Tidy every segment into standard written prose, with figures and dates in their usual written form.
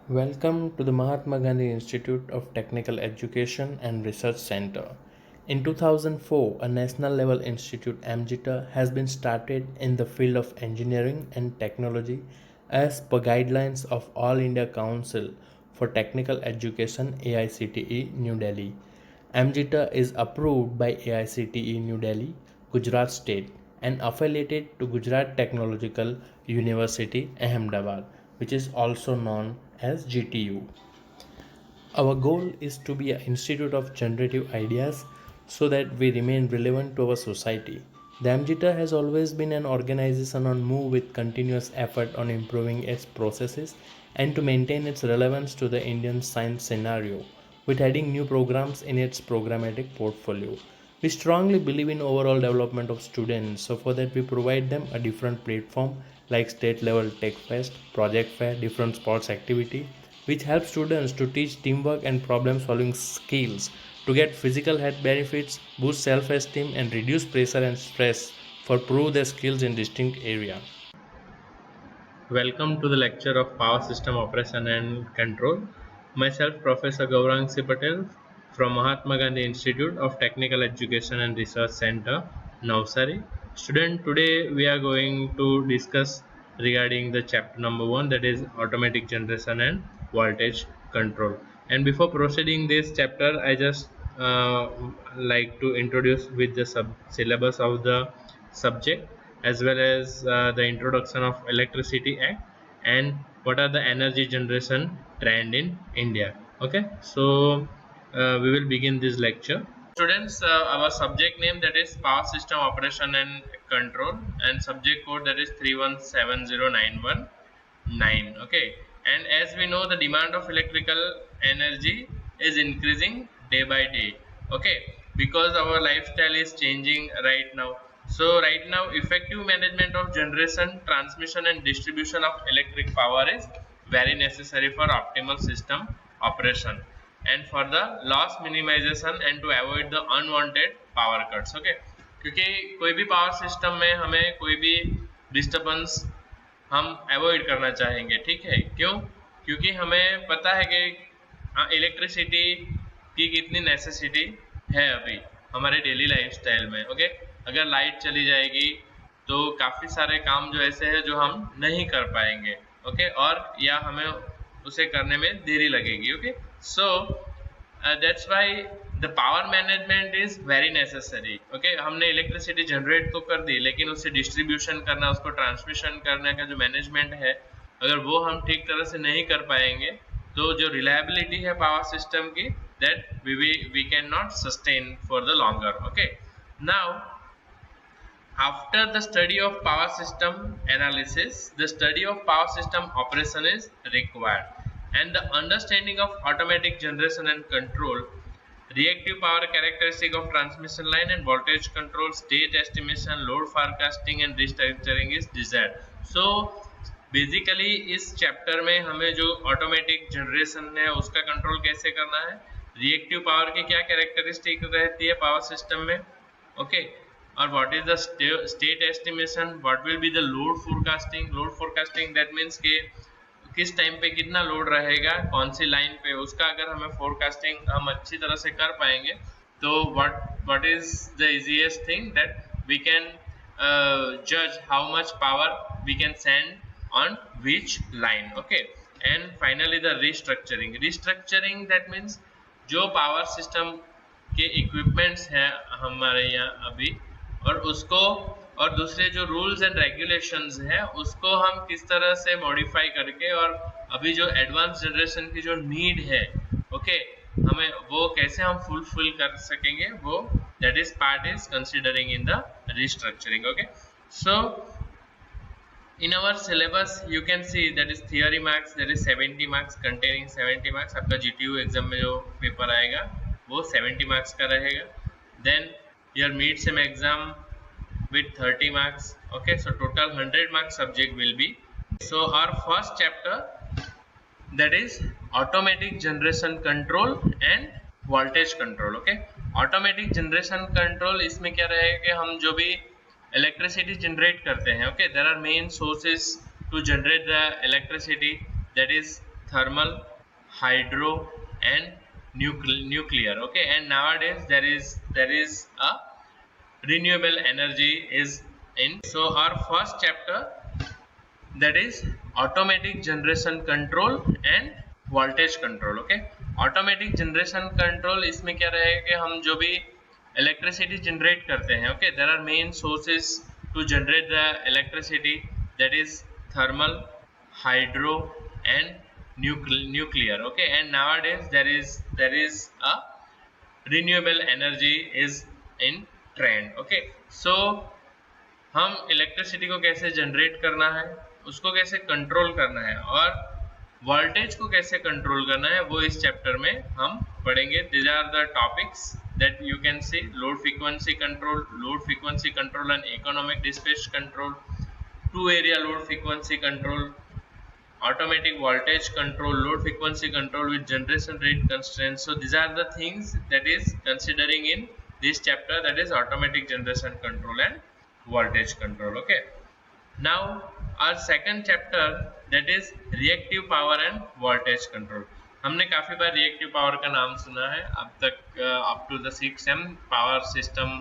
Welcome to the Mahatma Gandhi Institute of Technical Education and Research Center. In 2004, a national level institute AMGITA has been started in the field of engineering and technology as per guidelines of All India Council for Technical Education AICTE New Delhi. AMGITA is approved by AICTE New Delhi, Gujarat State and affiliated to Gujarat Technological University Ahmedabad, which is also known as GTU. Our goal is to be an institute of generative ideas so that we remain relevant to our society. The AMGITA has always been an organization on move with continuous effort on improving its processes and to maintain its relevance to the Indian science scenario, with adding new programs in its programmatic portfolio. We strongly believe in overall development of students, so for that we provide them a different platform like state level tech fest, project fair, different sports activity, which helps students to teach teamwork and problem solving skills to get physical health benefits, boost self esteem, and reduce pressure and stress for prove their skills in distinct area. Welcome to the lecture of Power System Operation and Control. Myself, Professor Gaurang C. Patel from Mahatma Gandhi Institute of Technical Education and Research Center, Navsari. Student, today we are going to discuss regarding the chapter number 1, that is automatic generation and voltage control. And before proceeding this chapter, I just like to introduce with the syllabus of the subject, as well as the introduction of electricity act and what are the energy generation trend in India. Okay, so we will begin this lecture. Students, our subject name, that is power system operation and control, and subject code, that is 3170919. Okay, and as we know, the demand of electrical energy is increasing day by day. Okay, because our lifestyle is changing right now. So right now, effective management of generation, transmission and distribution of electric power is very necessary for optimal system operation and for the loss minimization and to avoid the unwanted power cuts. Okay, क्योंकि कोई भी power system में हमें कोई भी disturbance हम avoid करना चाहेंगे, ठीक है? क्यों? क्योंकि हमें पता है कि इलेक्ट्रिसिटी की कितनी नेसेसिटी है अभी हमारे डेली लाइफस्टाइल में। ओके, अगर लाइट चली जाएगी तो काफ़ी सारे काम जो ऐसे हैं जो हम नहीं कर पाएंगे। ओके, और या हमें उसे करने में देरी लगेगी। Okay, so that's why the power management is very necessary. Okay, हमने इलेक्ट्रिसिटी जनरेट तो कर दी, लेकिन उसे डिस्ट्रीब्यूशन करना, उसको ट्रांसमिशन करने का जो मैनेजमेंट है, अगर वो हम ठीक तरह से नहीं कर पाएंगे तो जो रिलायबिलिटी है पावर सिस्टम की, that we can not sustain for the longer. Okay, now after the study of power system analysis, the study of power system operation is required, and the understanding of automatic generation and control, reactive power characteristic of transmission line and voltage control, state estimation, load forecasting and restructuring is desired. So basically इस chapter में हमें जो automatic generation है उसका control कैसे करना है, reactive power की क्या कैरेक्टरिस्टिक रहती है पावर सिस्टम में, ओके, और what is the state estimation, what will be the load forecasting. Load forecasting that means के किस टाइम पे कितना लोड रहेगा कौन सी लाइन पे, उसका अगर हमें फोरकास्टिंग हम अच्छी तरह से कर पाएंगे तो what is the easiest thing that we can judge how much power we can send on which line. Okay, and finally the restructuring that means जो पावर सिस्टम के इक्विपमेंट्स हैं हमारे यहाँ अभी, और उसको और दूसरे जो रूल्स एंड रेगुलेशंस हैं उसको हम किस तरह से मॉडिफाई करके और अभी जो एडवांस जनरेशन की जो नीड है, ओके, हमें वो कैसे हम फुलफिल कर सकेंगे, वो that is part is considering in the restructuring. Okay, so in our syllabus you can see that is theory marks, that is 70 marks, containing 70 marks. आपका GTU एग्जाम में जो पेपर आएगा वो 70 marks का रहेगा. Then your mid sem exam with 30 marks. Okay, so total 100 marks subject will be. So our first chapter, that is automatic generation control and voltage control. Okay, automatic generation control इसमें क्या रहेगा कि हम जो भी electricity generate करते हैं, okay, there are main sources to generate the electricity, that is thermal, hydro and nuclear. Okay, and nowadays there is a renewable energy is in. So our first chapter, that is automatic generation control and voltage control. Okay, automatic generation control, इसमें क्या रहेगा कि हम जो भी electricity generate करते हैं, okay, there are main sources to generate the electricity, that is thermal, hydro and nuclear. Okay, and nowadays there is a renewable energy is in trend. Okay, so हम इलेक्ट्रिसिटी को कैसे generate करना है, उसको कैसे control करना है और वोल्टेज को कैसे कंट्रोल करना है, वो इस चैप्टर में हम पढ़ेंगे. This are the topics that you can see: load frequency control and economic dispatch control, two area load frequency control, automatic voltage control, load frequency control with generation rate constraints. So these are the things that is considering in this chapter, that is automatic generation control and voltage control. Okay, now our second chapter, that is reactive power and voltage control. हमने काफी बार reactive power का नाम सुना है अब तक, up to the 6M power system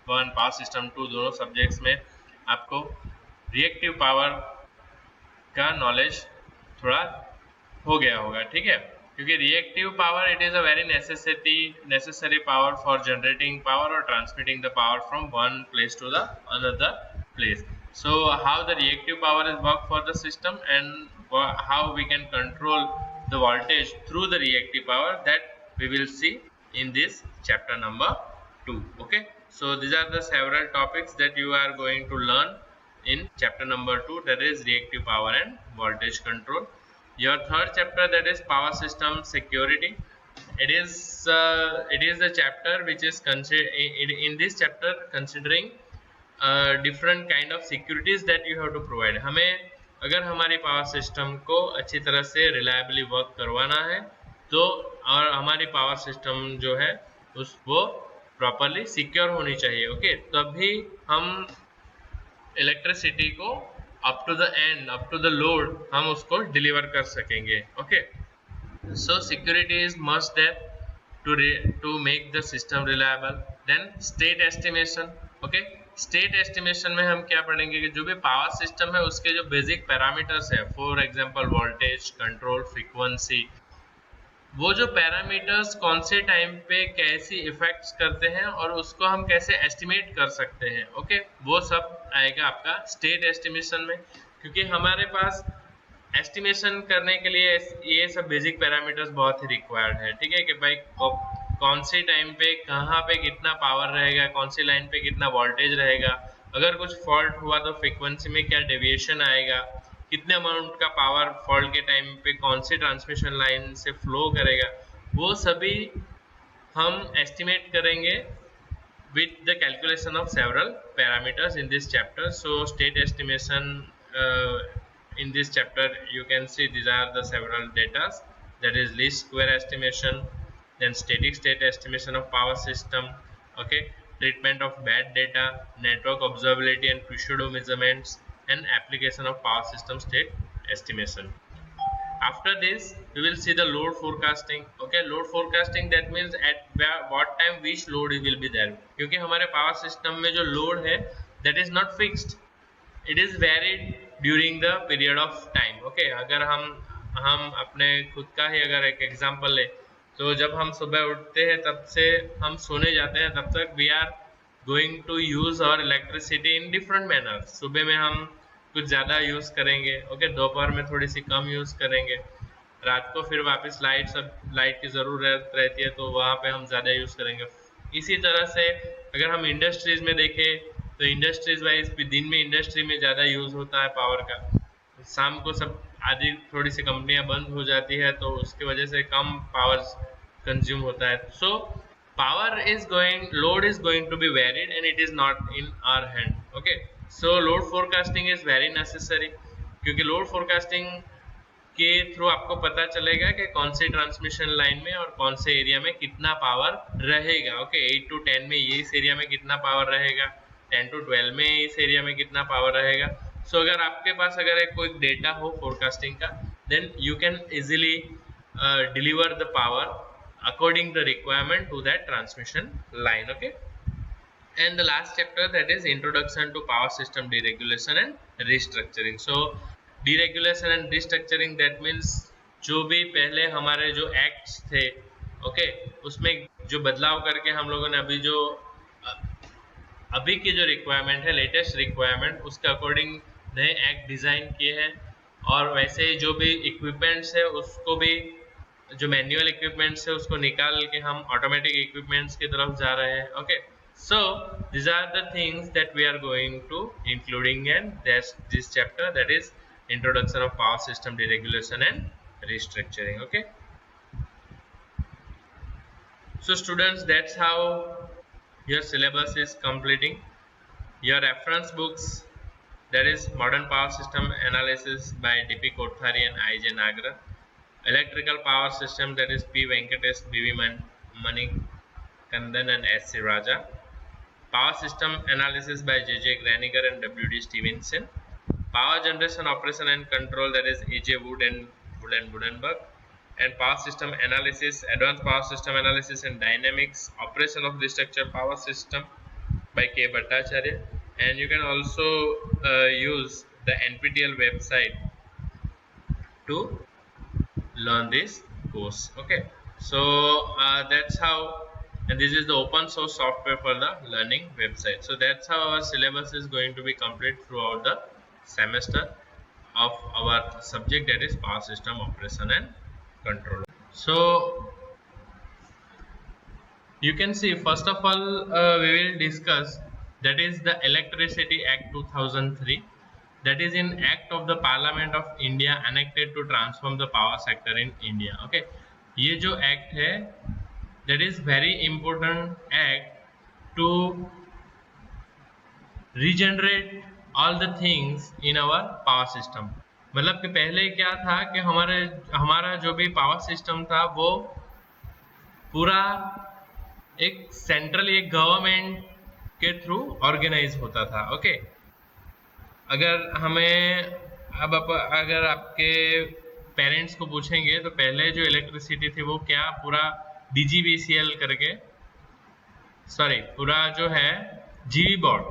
1, power system 2 दोनों subjects में आपको रिएक्टिव पावर का नॉलेज थोड़ा हो गया होगा. ठीक है, क्योंकि reactive power it is a very necessary power for generating power और transmitting the power from one place to the another place. So how the reactive power is work for the system and how we can control the voltage through the reactive power, that we will see in this chapter number 2. Okay, so these are the several topics that you are going to learn in chapter number 2, that is reactive power and voltage control. Your third chapter, that is power system security. It is the chapter which is in this chapter considering different kind of securities that you have to provide. हमें अगर हमारी power system को अच्छी तरह से reliably work करवाना है तो, और हमारी पावर सिस्टम जो है वो प्रॉपरली सिक्योर होनी चाहिए. ओके, तभी हम इलेक्ट्रिसिटी को up to the end, up to the load हम उसको डिलीवर कर सकेंगे. Okay, so security is must there to make the system reliable. Then state estimation. Okay, state estimation में हम क्या पढ़ेंगे कि जो भी पावर सिस्टम है उसके जो बेसिक पैरामीटर्स है, for example voltage, control, frequency, वो जो पैरामीटर्स कौन से टाइम पे कैसी इफेक्ट्स करते हैं और उसको हम कैसे एस्टिमेट कर सकते हैं. ओके, वो सब आएगा आपका स्टेट एस्टिमेशन में, क्योंकि हमारे पास एस्टिमेशन करने के लिए ये सब बेसिक पैरामीटर्स बहुत ही रिक्वायर्ड है. ठीक है, कि भाई कौन सी टाइम पे कहाँ पे कितना पावर रहेगा, कौन सी लाइन पे कितना वोल्टेज रहेगा, अगर कुछ फॉल्ट हुआ तो फ्रीक्वेंसी में क्या डेविएशन आएगा, कितने अमाउंट का पावर फॉल्ट के टाइम पे कौन सी ट्रांसमिशन लाइन से फ्लो करेगा, वो सभी हम एस्टिमेट करेंगे with the calculation of several parameters in this chapter. So state estimation, in this chapter you can see these are the several data, that is least square estimation, then static state estimation of power system. Okay, treatment of bad data, network observability and pseudo measurements, and application of power system state estimation. After this we will see the load forecasting. Okay, load forecasting, that means at what time which load will be there, क्योंकि हमारे power system में जो load है that is not fixed, it is varied during the period of time. Okay, अगर हम अपने खुद का ही अगर एक एग्जांपल ले, तो जब हम सुबह उठते हैं तब से हम सोने जाते हैं तब तक we are going to use our electricity in different manner. सुबह में हम कुछ ज़्यादा यूज़ करेंगे, ओके, दोपहर में थोड़ी सी कम यूज़ करेंगे, रात को फिर वापस लाइट की ज़रूरत रहती है तो वहाँ पे हम ज़्यादा यूज़ करेंगे. इसी तरह से अगर हम इंडस्ट्रीज़ में देखें तो इंडस्ट्रीज वाइज भी दिन में इंडस्ट्री में ज़्यादा यूज़ होता है पावर का, शाम को सब आदि थोड़ी सी कंपनियां बंद हो जाती है तो उसकी वजह से कम पावर कंज्यूम होता है. सो load is going to be varied and it is not in our hand. Okay, so load forecasting is very necessary, क्योंकि लोड फोरकास्टिंग के थ्रू आपको पता चलेगा कि कौन सी ट्रांसमिशन लाइन में और कौन से एरिया में कितना पावर रहेगा. ओके, 8 to 10 में ये इस एरिया में कितना पावर रहेगा, 10 to 12 में इस एरिया में कितना पावर रहेगा. सो अगर आपके पास अगर कोई डेटा हो फोरकास्टिंग का then you can easily deliver the power according the requirement to that transmission line. Okay, and the last chapter, that is introduction to power system deregulation and restructuring. So deregulation and restructuring, that means जो भी पहले हमारे जो acts थे, okay, उसमें जो बदलाव करके हम लोगों ने अभी जो अभी की जो रिक्वायरमेंट है, लेटेस्ट रिक्वायरमेंट, उसके अकॉर्डिंग नए एक्ट डिज़ाइन किए हैं। और वैसे ही जो भी इक्विपमेंट्स है उसको भी, जो मैनुअल इक्विपमेंट्स है उसको निकाल के हम ऑटोमेटिक इक्विपमेंट्स की तरफ जा रहे हैं। Okay, so these are the things that we are going to including in this chapter, that is introduction of power system deregulation and restructuring. Okay, so students, that's how your syllabus is completing. Your reference books, that is modern power system analysis by D.P. Kothari and I.J. Nagra, electrical power system, that is P. Venkatesh, B.V. Manikandan and S.C. Raja, power system analysis by J.J. Graniger and W.D. Stevenson, power generation operation and control, that is A.J. Wood and Woodenberg, and power system analysis, advanced power system analysis and dynamics, operation of restructured power system by K. Bhattacharya. And you can also use the NPTEL website to learn this course. Okay, so that's how, and this is the open source software for the learning website. So that's how our syllabus is going to be complete throughout the semester of our subject, that is power system operation and control. So you can see, first of all, we will discuss, that is the Electricity Act 2003, that is in act of the Parliament of India enacted to transform the power sector in India. Okay, ये जो act है, that is very important act to regenerate all the things in our power system. मतलब कि पहले क्या था कि हमारा जो भी पावर सिस्टम था वो पूरा एक सेंट्रल, एक गवर्नमेंट के थ्रू ऑर्गेनाइज होता था। ओके, अगर आपके पेरेंट्स को पूछेंगे तो पहले जो इलेक्ट्रिसिटी थी वो क्या, पूरा DGVCL करके, सॉरी, पूरा जो है जीवी बोर्ड,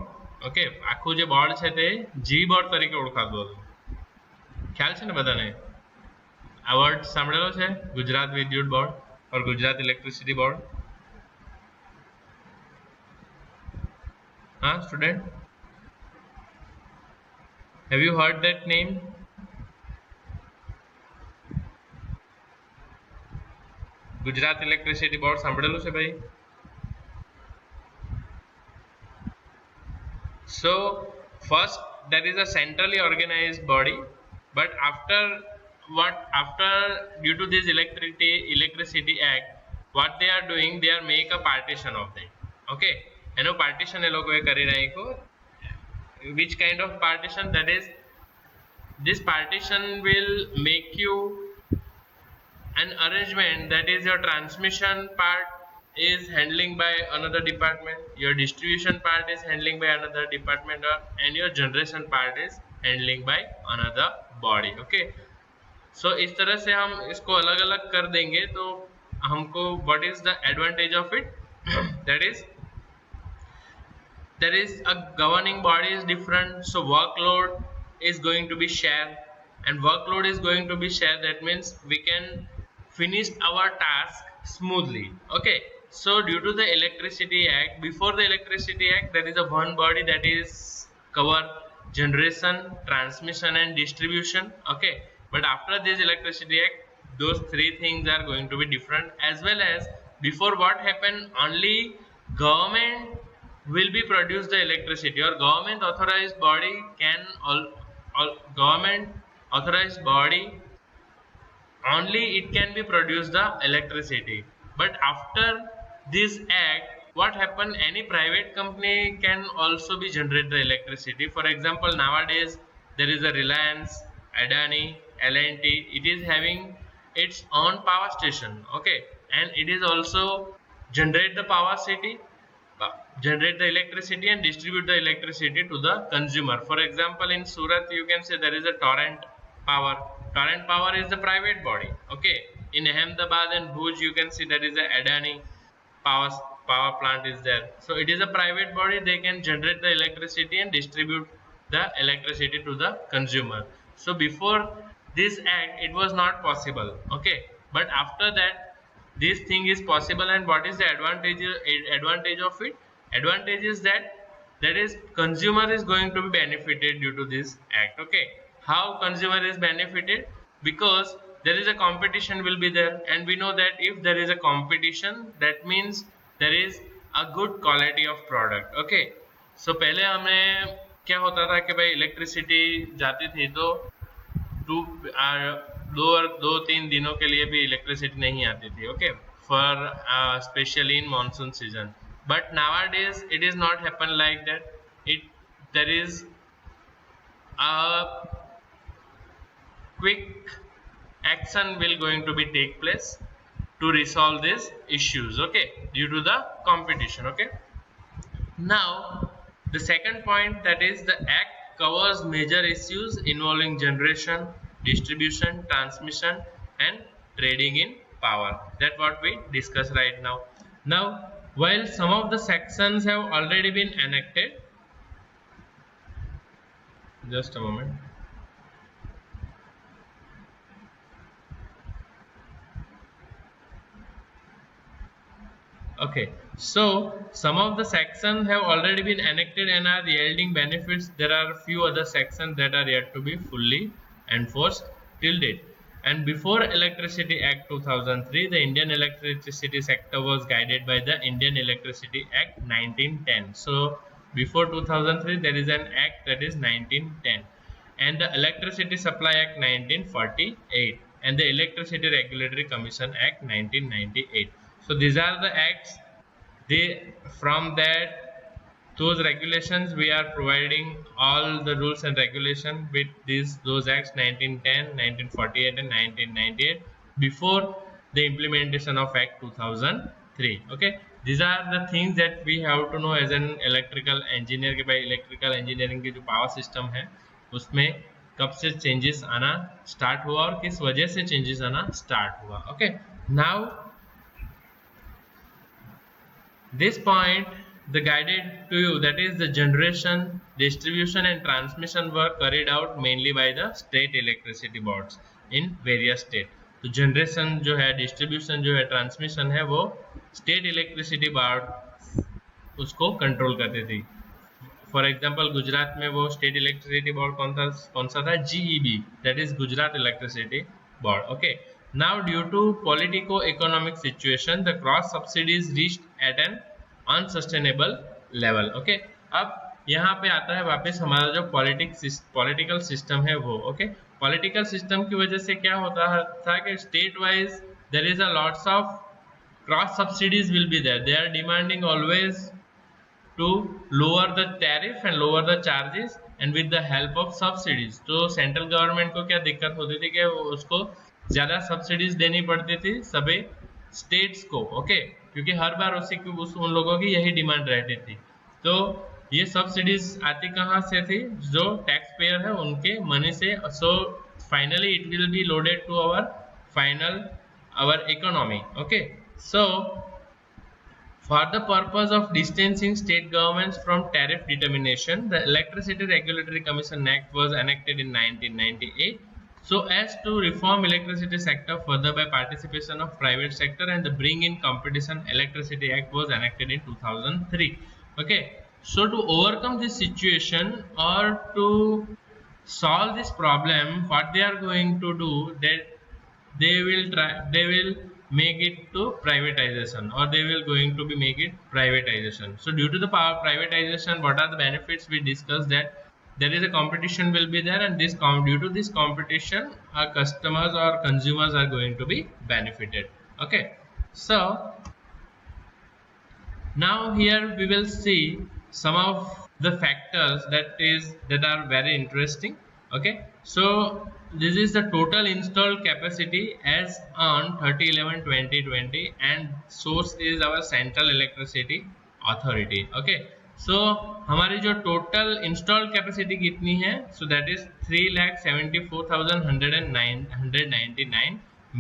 ઓકે, આખું જે બોર્ડ છે તે જીવી બોર્ડ તરીકે ઓળખાતું હતું। ખ્યાલ છે ને બધાને? આ વર્ડ સાંભળેલો છે, ગુજરાત વિદ્યુત બોર્ડ और गुजरात इलेक्ट्रिसिटी बोर्ड। हाँ student, have you heard that name? Gujarat electricity board સાંભળેલું છે ભાઈ? So first, that is a centrally organized body, but after due to this electricity act, what they are doing, they are make a partition of that. Okay, એનો partition એ લોકોએ કરી નાખ્યો. Which kind of partition? That is, this partition will make you an arrangement, that is your transmission part is handling by another department, your distribution part is handling by another department, and your generation part is handling by another body. Okay, so इस तरह से हम इसको अलग अलग कर देंगे तो हमको what is the advantage of it? that is a governing body is different, so workload is going to be shared, and workload is going to be shared, that means we can finish our task smoothly. Okay, so due to the Electricity Act, before the Electricity Act, there is a one body that is cover generation, transmission and distribution. Okay, but after this Electricity Act, those three things are going to be different. As well as before, what happened, only government will be produce the electricity, or government authorized body can government authorized body only it can be produce the electricity. But after this act, what happened, any private company can also be generate the electricity. For example, nowadays there is a Reliance, Adani, L&T, it is having its own power station. Okay, and it is also generate the electricity and distribute the electricity to the consumer. For example, in Surat you can say there is a Torrent Power. Torrent Power is the private body. Okay, in Ahmedabad and Bhuj you can see there is a Adani power power plant is there. So it is a private body. They can generate the electricity and distribute the electricity to the consumer. So before this act it was not possible. Okay, but after that this thing is possible. And what is the advantage of it? Advantage is that is consumer is going to be benefited due to this act. Okay, how consumer is benefited? Because there is a competition will be there, and we know that if there is a competition that means there is a good quality of product. Okay, so पहले हमें क्या होता था कि भाई electricity जाती थी तो टू दो तीन दिनों के लिए भी इलेक्ट्रिसिटी नहीं आती थी. Okay, for specially in monsoon season. But nowadays it is not happen like that. There is a quick action will going to be take place to resolve these issues. Okay, due to the competition. Okay, now the second point, that is the act covers major issues involving generation, distribution, transmission and trading in power. That what we discuss right now. Now while some of the sections have already been enacted, just a moment. Okay, so some of the sections have already been enacted and are yielding benefits. There are a few other sections that are yet to be fully enforced till date. And before Electricity Act 2003, the Indian electricity sector was guided by the Indian Electricity Act 1910. So before 2003 there is an act, that is 1910, and the Electricity Supply Act 1948 and the Electricity Regulatory Commission Act 1998. So these are the acts. They, from that those regulations we are providing all the rules and regulation with those acts 1910, 1948 and 1998 before the implementation of Act 2003. Okay, these are the things that we have to know as an electrical engineer कि भाई electrical engineering की जो power system है उसमें कब से changes आना start हुआ और किस वजह से changes आना start हुआ. Okay, now this point the guided to you, that is the generation, distribution and transmission were carried out mainly by the state electricity boards in various state. तो generation जो है, distribution जो है, transmission है, वो state electricity board उसको control करती थी. For example गुजरात में वो state electricity board कौन सा था? GEB, that is Gujarat Electricity Board. Okay, now due to politico-economic situation the cross subsidies reached at an unsustainable level. Okay, अब यहाँ पे आता है वापस हमारा जो पॉलिटिकल सिस्टम है वो. ओके, पॉलिटिकल सिस्टम की वजह से क्या होता था कि state wise there is a lots of cross subsidies will be there. They are demanding always to lower the tariff and lower the charges and with the help of subsidies. तो central government को क्या दिक्कत होती थी कि उसको ज्यादा subsidies देनी पड़ती थी सभी स्टेट्स को. ओके, क्योंकि हर बार उन लोगों की यही डिमांड रहती थी. तो ये सब्सिडीज आती कहाँ से थी? जो टैक्स पेयर है उनके मनी से. So finally it will be loaded to our economy. Okay, so for the purpose of distancing state governments from tariff determination, the Electricity Regulatory Commission Act was enacted in 1998. So as to reform electricity sector further by participation of private sector and the bring in competition, Electricity Act was enacted in 2003. Okay, so to overcome this situation or to solve this problem, what they are going to do, that they will make it to privatization, or they will going to be make it privatization. So due to the power privatization, what are the benefits? We discussed that there is a competition will be there, and due to this competition our customers or consumers are going to be benefited. Okay, so now here we will see some of the factors that are very interesting. Okay, so this is the total installed capacity as on 30/11/2020 and source is our Central Electricity Authority. Okay, so हमारी जो total installed capacity कितनी है? So that is 3,74,199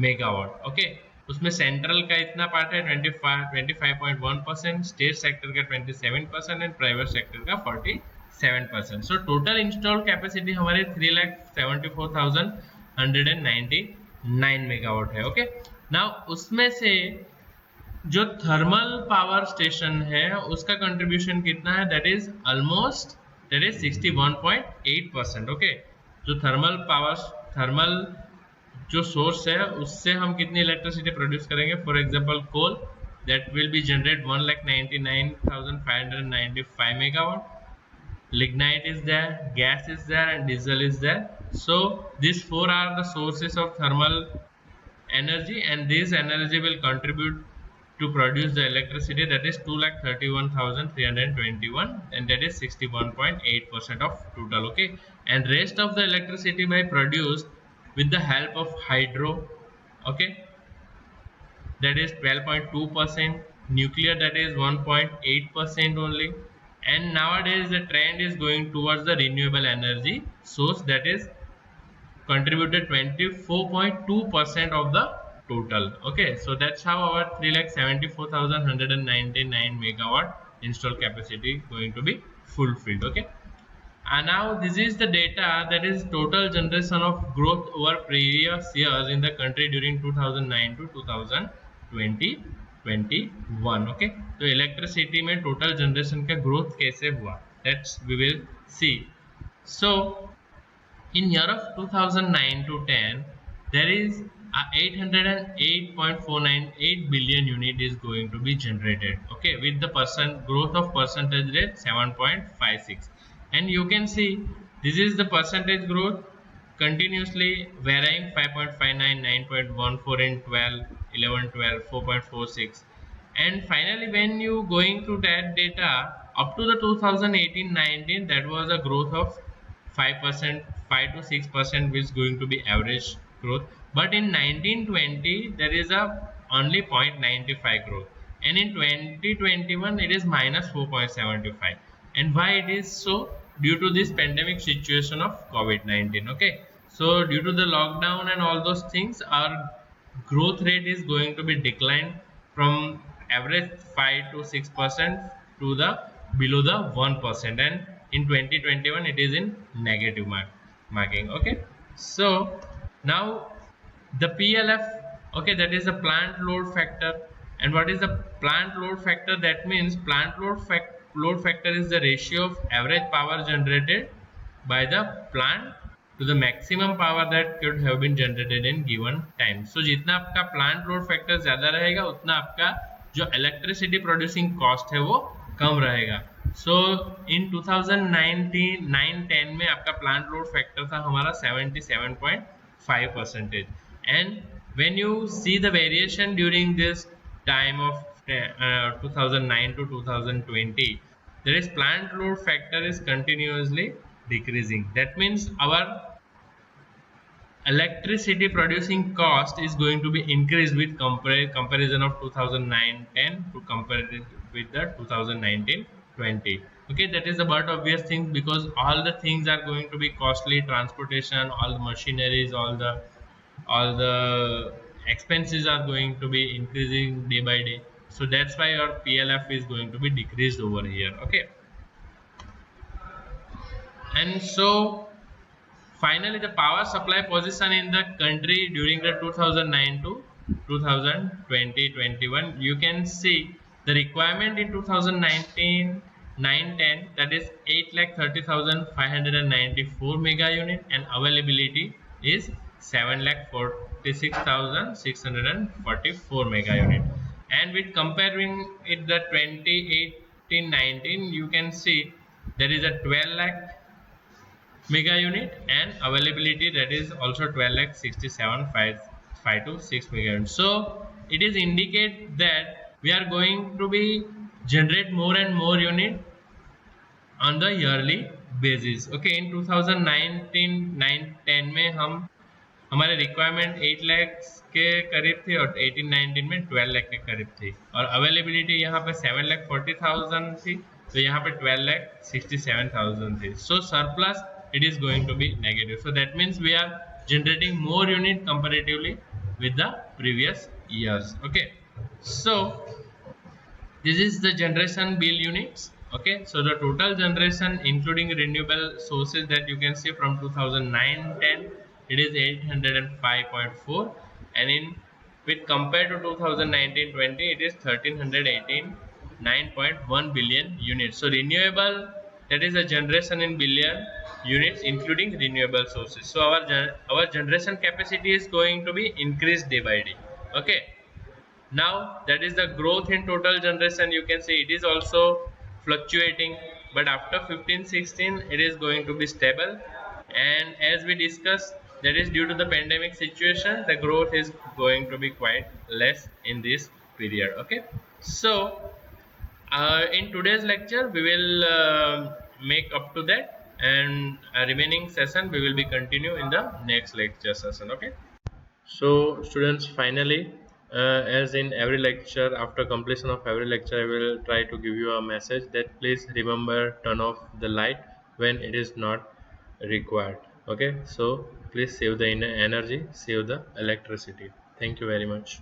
megawatt. Okay, उसमें central का इतना part है 25.1%, state sector का 27% and private sector का 47%। सो टोटल इंस्टॉल कैपेसिटी हमारे 3,74,199 मेगावाट है। ओके, नाउ उसमें से जो थर्मल पावर स्टेशन है उसका कंट्रीब्यूशन कितना है, that is almost, that is 61.8%। Okay, जो थर्मल जो सोर्स है उससे हम कितनी इलेक्ट्रिसिटी प्रोड्यूस करेंगे, for example coal, that will be generate 1,99,595 megawatt, lignite is there, gas is there and diesel is there. So these four are the sources of thermal energy, and this energy will contribute to produce the electricity, that is 2,31,321, and that is 61.8% of total. Okay, and rest of the electricity by produced with the help of hydro, okay, that is 12.2%, nuclear, that is 1.8% only, and nowadays the trend is going towards the renewable energy source, that is contributed 24.2% of the total. Okay, so that's how our 3,74,199 megawatt installed capacity going to be fulfilled. Okay, and now this is the data, that is total generation of growth over previous years in the country during 2009 to 2021. Okay, तो electricity में total generation का growth कैसे हुआ, that's we will see. So in year of 2009 to 10, there is 808.498 billion unit is going to be generated. Okay, with the growth of percentage rate 7.56, and you can see this is the percentage growth continuously varying 5.59, 9.14 in 12, 11, 12, 4.46, and finally when you going to that data up to the 2018-19, that was a growth of 5%, 5 to 6% is going to be average growth, but in 1920 there is a only 0.95 growth, and in 2021 it is minus 4.75. and why it is so? Due to this pandemic situation of COVID-19. Okay, so due to the lockdown and all those things, our growth rate is going to be declined from average 5 to 6% to the below the 1%, and in 2021 it is in negative marking. Okay, so now the PLF, okay, that is the plant load factor. And what is the plant load factor? That means plant load factor is the ratio of average power generated by the plant to the maximum power that could have been generated in given time. So जितना आपका plant load factor ज़्यादा रहेगा उतना आपका जो electricity producing cost है वो कम रहेगा. So in 2019-10 में आपका plant load factor था हमारा 77.5%, and when you see the variation during this time of 2009 to 2020, there is plant load factor is continuously decreasing. That means our electricity producing cost is going to be increased with comparison of 2009-10 to compare it with the 2019-20. Okay, that is about obvious thing, because all the things are going to be costly, transportation, all the machineries, all the expenses are going to be increasing day by day. So that's why your PLF is going to be decreased over here. Okay, and so finally the power supply position in the country during the 2009 to 2020-21, you can see the requirement in 2019 9-10, that is 8,30,594 mega unit, and availability is 7,46,644 mega unit. And with comparing it the 2018-19, you can see there is a 12 lakh mega unit, and availability that is also 12,67,556 mega unit. So it is indicate that we are going to be generate more and more unit on the yearly basis. Okay, in 2019-10 में हम हमारे requirement 8 lakh के करीब थी और 18-19 में 12 लाख के करीब थी, और अवेलेबिलिटी यहाँ पे 7,40,000 थी, तो यहाँ पे 12,67,000 थी. सो surplus it is going to be negative. So that means we are generating more unit comparatively with the previous years. Okay, so this is the generation bill units. Okay, so the total generation including renewable sources that you can see from 2009-10, it is 805.4, and in with compared to 2019-20, it is 1318 9.1 billion units. So renewable, that is a generation in billion units including renewable sources. So our generation capacity is going to be increased day by day. Okay, now that is the growth in total generation. You can see it is also fluctuating, but after 15-16 it is going to be stable. And as we discussed, that is due to the pandemic situation, the growth is going to be quite less in this period. Okay, so in today's lecture we will make up to that, and remaining session we will be continue in the next lecture session. Okay, so students, finally, as in every lecture, after completion of every lecture, I will try to give you a message that please remember turn off the light when it is not required. Okay, so please save the energy, save the electricity. Thank you very much.